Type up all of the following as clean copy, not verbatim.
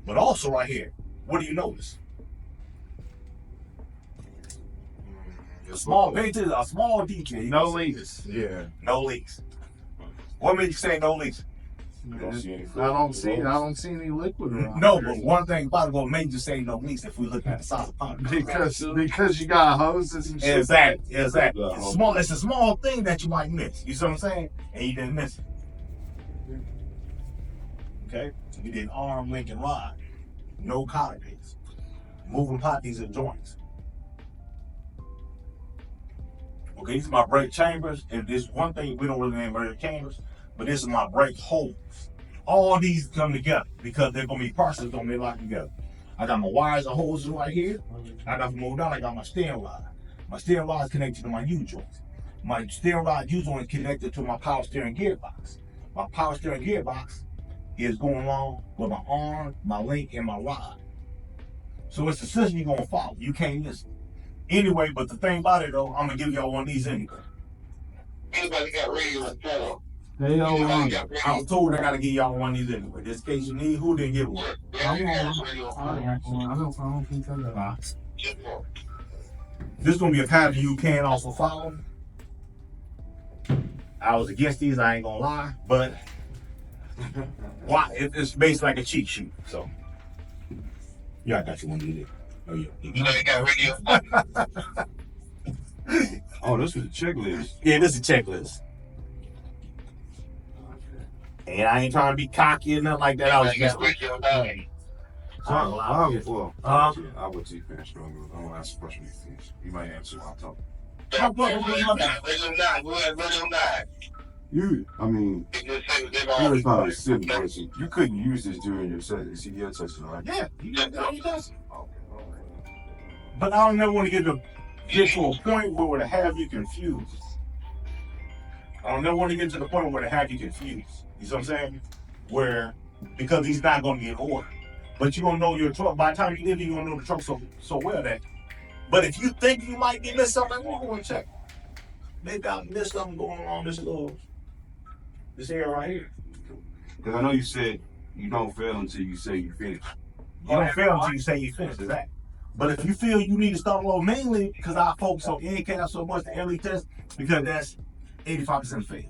But also right here, what do you notice? A small detail, a small detail. No leaks. Yeah. No leaks. What made you say no leaks? I don't see any liquid around. No, but one thing about it, what made you say no leaks if we look at the size of the pond? Because you got hoses and shit. Exactly. It's a small thing that you might miss. You see what I'm saying? And you didn't miss it. Okay? You did arm, link, and rod. No collar gates. Moving potties and joints. Okay, these are my brake chambers. And this one thing we don't really name brake chambers, but this is my brake holes. All these come together because they're gonna be parts that's gonna be locked together. I got my wires and hoses right here. I got to move down. I got my steering rod. My steering rod is connected to my U joint. My steering rod U joint is connected to my power steering gearbox. My power steering gearbox is going along with my arm, my link, and my rod. So it's the system you're gonna follow. You can't miss it. Anyway, but the thing about it though, I'm gonna give y'all one of these anyway. Anybody got radio and channel? They don't want it. I was told I gotta give y'all one of these anyway. Just in case you need, who didn't get one? I don't think I got. This is gonna be a pattern you can also follow. I was against these, I ain't gonna lie, but why? It's based like a cheat sheet. So, yeah, I got you one of these. Oh yeah. You know you got radio. Oh, this was a checklist. Yeah, this is a checklist. And I ain't trying to be cocky or nothing like that. I was just. I would take that struggle. I'm gonna ask a question you finish. You might answer while I'm talking. I mean, you're not a civil person. You couldn't use this during your CDL testing, right? Yeah, you got it. But I don't never want to get to a point where to have you confused. I don't never want to get to the point where to have you confused. You see what I'm saying? Where, because he's not going to get order. But you're going to know your truck. By the time you live, you're going to know the truck so well that. But if you think you might be missing something, we'll go and check. Maybe I missed something going on this area right here. Because I know you said you don't fail until you say you finish. You don't fail until you say you finish, exactly. But if you feel you need to start low, mainly because I focus on NCAP so much, the early test, because that's 85% fails.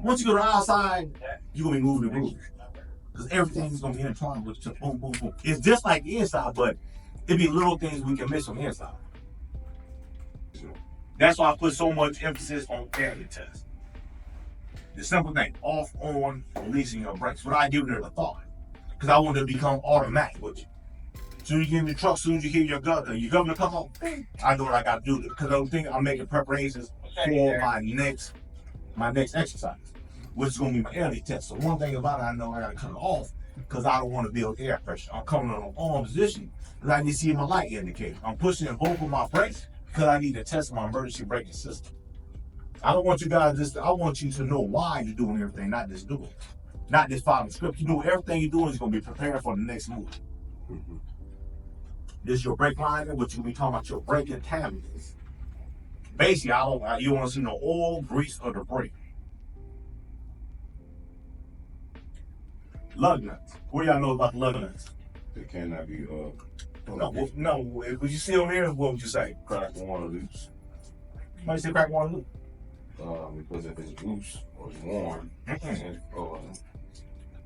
Once you go to the outside, you're going to be moving the rules. Because everything's going to be intertwined with just boom, boom, boom. It's just like the inside, but it'd be little things we can miss on the inside. That's why I put so much emphasis on area test. The simple thing, off, on, releasing your brakes, without giving it a thought. Because I want it to become automatic with you. Soon as you get in the truck, soon as you hear your governor come on, I know what I got to do. Because I think I'm making preparations for my next exercise, which is going to be my early test. So one thing about it, I know I got to cut it off because I don't want to build air pressure. I'm coming on an on position because I need to see my light indicator. I'm pushing both of my brakes because I need to test my emergency braking system. I don't want you guys I want you to know why you're doing everything, not just do it. Not just following the script. You do everything you're doing is going to be prepared for the next move. Mm-hmm. This is your brake liner, which you're going to be talking about your brake contaminants. Basically, you don't want to see no oil, grease, or debris. Lug nuts. What do y'all know about lug nuts? They cannot be No. If you see them here, what would you say? Crack one or loose. Why you say crack one or loose? Because if it's loose or it's worn,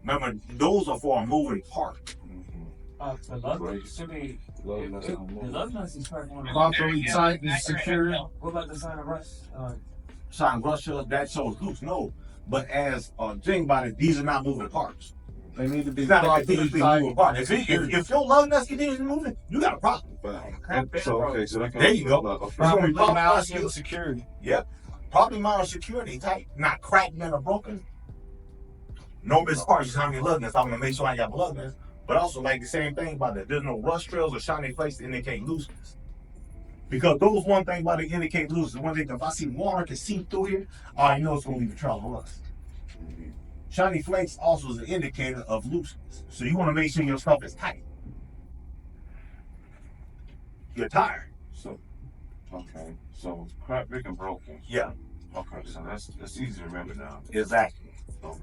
remember, those are for a moving part. The lug nuts is crack one. Properly tight and secure. What about the sign of rust? Sign of rust shows that shows loose. No, but as a thing about it, these are not moving parts. They need to be It's not like properly these tight. moving parts. If your lug nuts continue moving, you got a problem. So There you go. It's going to be Properly minor security. Yep. Probably minor security tight, not cracked and or broken. No missed parts. Just how many lug nuts. I'm going to make sure I got lug nuts. But also, like the same thing about that, there's no rust trails or shiny flakes to indicate looseness. Because those one thing about it indicate looseness. One thing, if I see water can seep through here, I know it's going to leave a trail of rust. Shiny flakes also is an indicator of looseness. So you want to make sure your stuff is tight. You're tired. So crack, brick, and broken. Yeah. Okay, so that's easy to remember now. Exactly. Okay.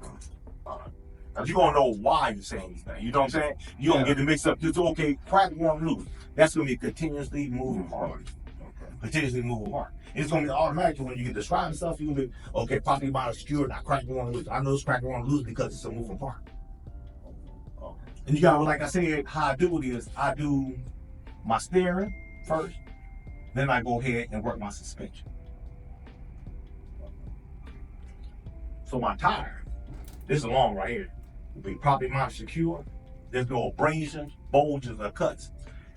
All right. Cause you gonna know why you're saying these things. You know what I'm saying? You gonna get it mixed up. Just okay, crack one loose. That's gonna be continuously moving part. Continuously moving part. It's gonna be automatic when you get describing stuff. You gonna be okay. Property line secure. Not cracking one loose. I know it's cracking one loose because it's a moving part. And you got, like I said, how I do it is I do my steering first, then I go ahead and work my suspension. So my tire, this is long right here, will be properly mounted secure. There's no abrasions, bulges, or cuts.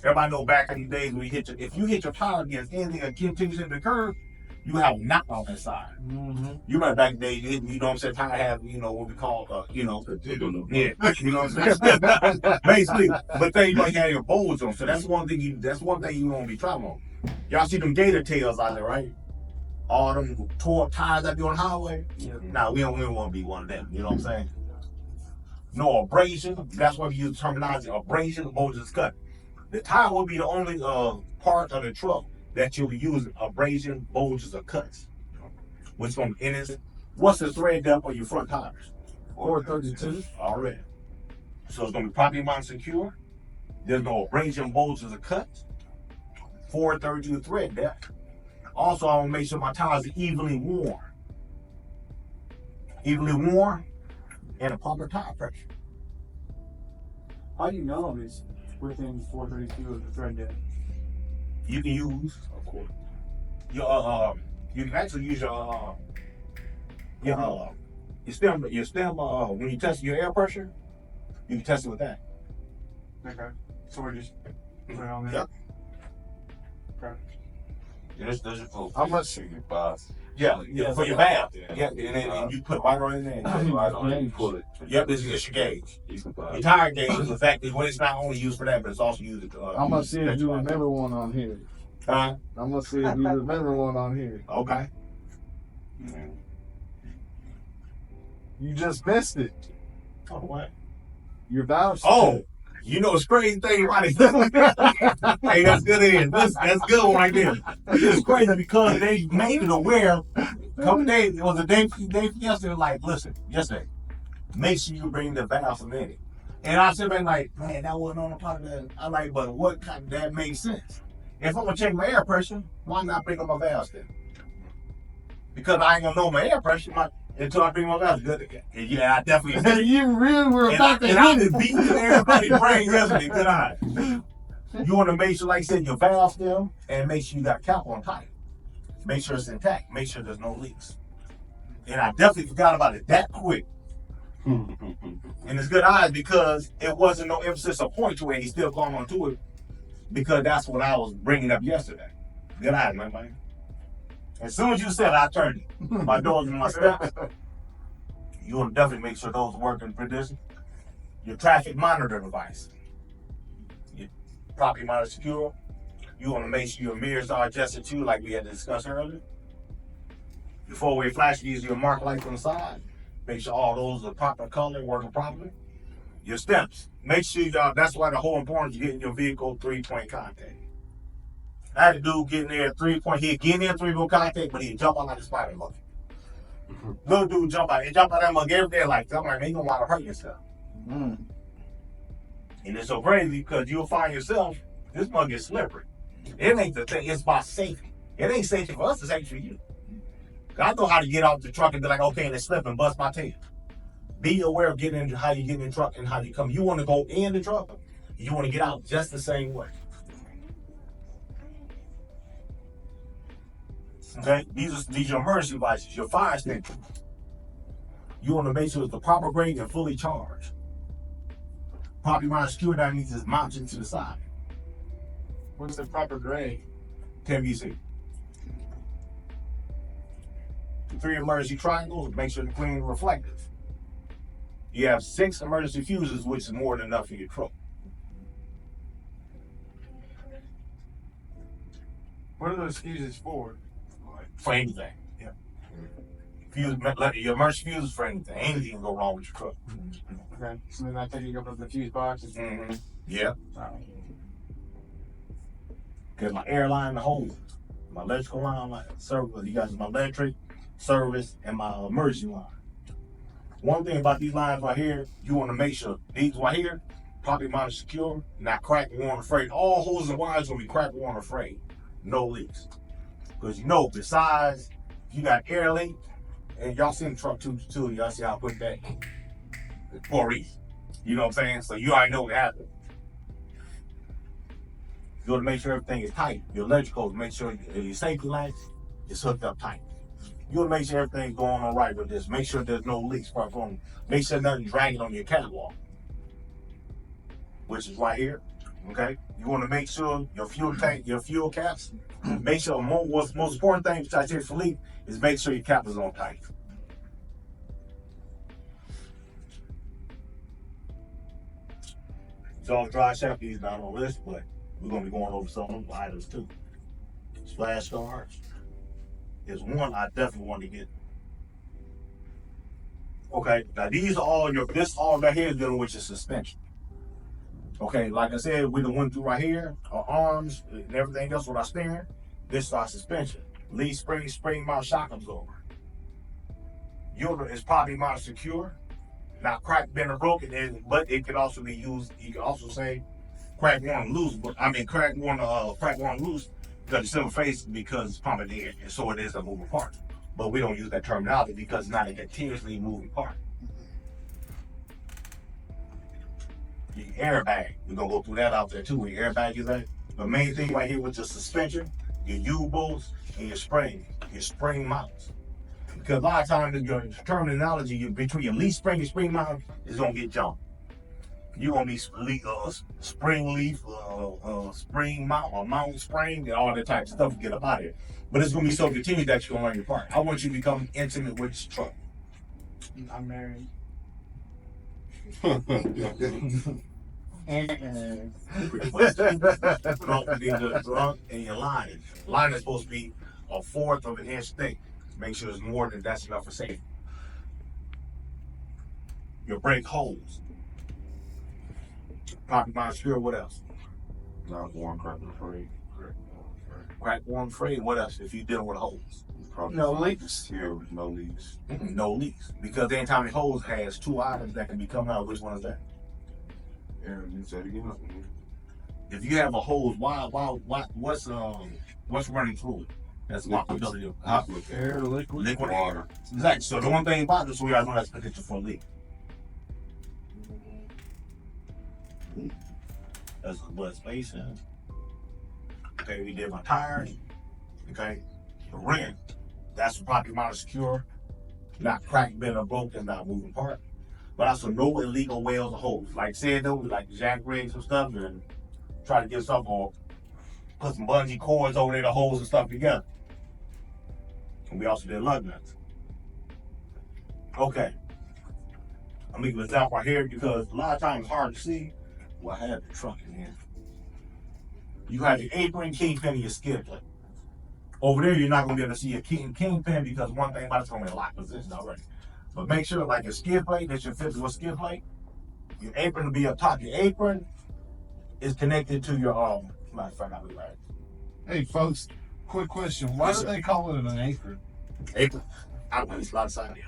Everybody know back in the days when if you hit your tire against anything that continues in the curve, you have a knock on that side. Mm-hmm. You remember back in the day, you know what I'm saying, tire have, what we call, yeah, you know what I'm saying? Basically, but then you might have your bulge on, so that's one thing you won't be traveling on. Y'all see them gator tails out there, right? All them tore up tires that be on the highway. Yeah. Nah, we don't want to be one of them, you know what I'm saying? No abrasion, that's why we use the terminology, abrasion, bulges, cut. The tire will be the only part of the truck that you'll be using abrasion, bulges, or cuts. What's going to end is, what's the thread depth of your front tires? 432. Already. So it's going to be properly mounted secure. There's no abrasion, bulges, or cuts. 432 thread depth. Also, I want to make sure my tires are evenly worn. Evenly worn and a proper tire pressure. How do you know it's within 432 of the thread depth? You can use, of course, you can actually use your stem when you test your air pressure, you can test it with that. Okay. So we just put it on there? Yep. Okay. How much do you buy? Yeah, for your valve. Yeah, and you put right on in there. And you pull it. Yep, this is your gauge. You can buy Your tire gauge is the fact that it's not only used for that, but it's also used to. I'm gonna see if you remember one on here. Huh? I'm gonna see if you remember one on here. Okay. You just missed it. Oh, what? Your valve. Oh, you know, it's crazy thing about it. Hey, that's good. That's good one right there. It's crazy because they made it aware. A couple days, it was a day yesterday. Like, listen, yesterday, make sure you bring the valve in it. And I said, like, man, that wasn't on the part of that. I'm like, but what kind of that makes sense? If I'm gonna check my air pressure, why not bring up my valves then? Because I ain't gonna know my air pressure until I bring my valves. Good again. Yeah, I definitely did. You really were about to and I hit it. been beating everybody's brain yesterday. Good eye. You want to make sure, like I said, your valve stem, and make sure you got cap on tight. Make sure it's intact. Make sure there's no leaks. And I definitely forgot about it that quick. And it's good eyes because it wasn't no emphasis or point to it. He's still going on to it because that's what I was bringing up yesterday. Good eyes, man. As soon as you said it, I turned it. My doors and my steps. You want to definitely make sure those work in condition. Your traffic monitor device. Your property monitor secure. You want to make sure your mirrors are adjusted too, like we had discussed earlier. Your four-way flash gives you a mark light on the side. Make sure all those are proper color, working properly. Your steps. Make sure y'all, that's why the whole importance of getting your vehicle 3-point contact. I had a dude getting there 3-point, he'd get in there 3-point contact, but he'd jump out like a spider monkey. Little dude jump out that monkey every day like, I'm like, man, you don't want to hurt yourself. And it's so crazy because you'll find yourself, this monkey is slippery. It ain't the thing, it's about safety. It ain't safety for us, it's safety for you. I know how to get out the truck and be like, okay, and it's slip and bust my tail. Be aware of how you get in the truck and how you come. You want to go in the truck, you want to get out just the same way. Okay, these are your emergency devices, your fire extinguisher. You want to make sure it's the proper grade and fully charged. Property monitor secure that needs is mounted to the side. What's the proper grade? 10 VC. 3 emergency triangles, make sure they're clean and reflective. You have 6 emergency fuses, which is more than enough for your truck. What are those fuses for? For anything. Yeah. Your emergency fuses for anything. Anything can go wrong with your truck. Okay. So then I take you up to the fuse boxes. Mm-hmm. Yeah. Because my airline, the whole, my electrical line, my service, you guys, my electric, service, and my emergency line. One thing about these lines right here, you want to make sure these right here, property monitor secure, not cracked, worn, or frayed. All hoses and wires gonna be cracked, worn, or frayed. No leaks. Because you know, besides, you got air leak, and y'all seen the truck too, y'all see how I put that for a reason. You know what I'm saying? So you already know what happened. You want to make sure everything is tight. Your electricals, make sure your safety lights is hooked up tight. You want to make sure everything's going all right with this. Make sure there's no leaks. Make sure nothing's dragging on your catwalk, which is right here. Okay. You want to make sure your fuel tank, your fuel caps. Make sure what's most important thing besides your leak is make sure your cap is on tight. It's all dry shaft. These not on this, but we're gonna be going over some of those items too. Splash guards is one I definitely want to get. Okay, now these are all this all right here is dealing with your suspension. Okay, like I said, we done went through right here, our arms and everything else with our steering. This is our suspension. Lead spring mount shock absorber. Unit is probably mount secure, not cracked, bent, or broken, but it can also be used. You can also say crack one loose, but I mean crack one loose because it's still face because it's pumping air, and so it is a moving part. But we don't use that terminology because it's not a continuously moving part. Your airbag, we're gonna go through that out there too. Where your airbag is at. The main thing right here with your suspension, your U-bolts, and your spring mounts. Because a lot of times your terminology between your leaf spring and spring mount is gonna get jumped. You're gonna be spring leaf, spring mount, or mount spring, and all that type of stuff to get up out of here. But it's gonna be so continued that you're gonna learn your part. I want you to become intimate with this truck. I'm married. Drunk and your line. Line is supposed to be 1/4 of an inch thick. Make sure it's more than that's enough for safety. Your brake hose. Property monitor secure, what else? Not worn, cracked, or frayed. Crack, worn, frayed, what else if you're dealing with hose? No leaks. Yeah, no leaks. No leaks. Because anytime the hose has 2 items that can be coming out, which one is that? Yeah, you said it again. If you have a hose, what's running through it? That's the possibility of Air, liquid. water. Exactly. So the one thing about this, we gotta know that's potential for a leak. That's the blood space. Okay, we did my tires. Okay, the rim. That's the property monitor secure, not cracked, bent, or broken, not moving part. But also no illegal welds or holes. Like said though, like jack rigs and stuff, and try to get stuff on, put some bungee cords over there to hold and stuff together. And we also did lug nuts. Okay. I'm gonna give an example right here because a lot of times it's hard to see. Well, I had the truck in here. You have your apron, kingpin, and your skid plate. Over there, you're not gonna be able to see your kingpin because one thing about it's gonna be a lock position already. But make sure, like your skid plate, that your fifth with skid plate, your apron will be up top. Your apron is connected to your matter of fact, I'll be right. Hey folks, quick question. Why do they call it an apron? Apron. I don't know, it's a lot of side here.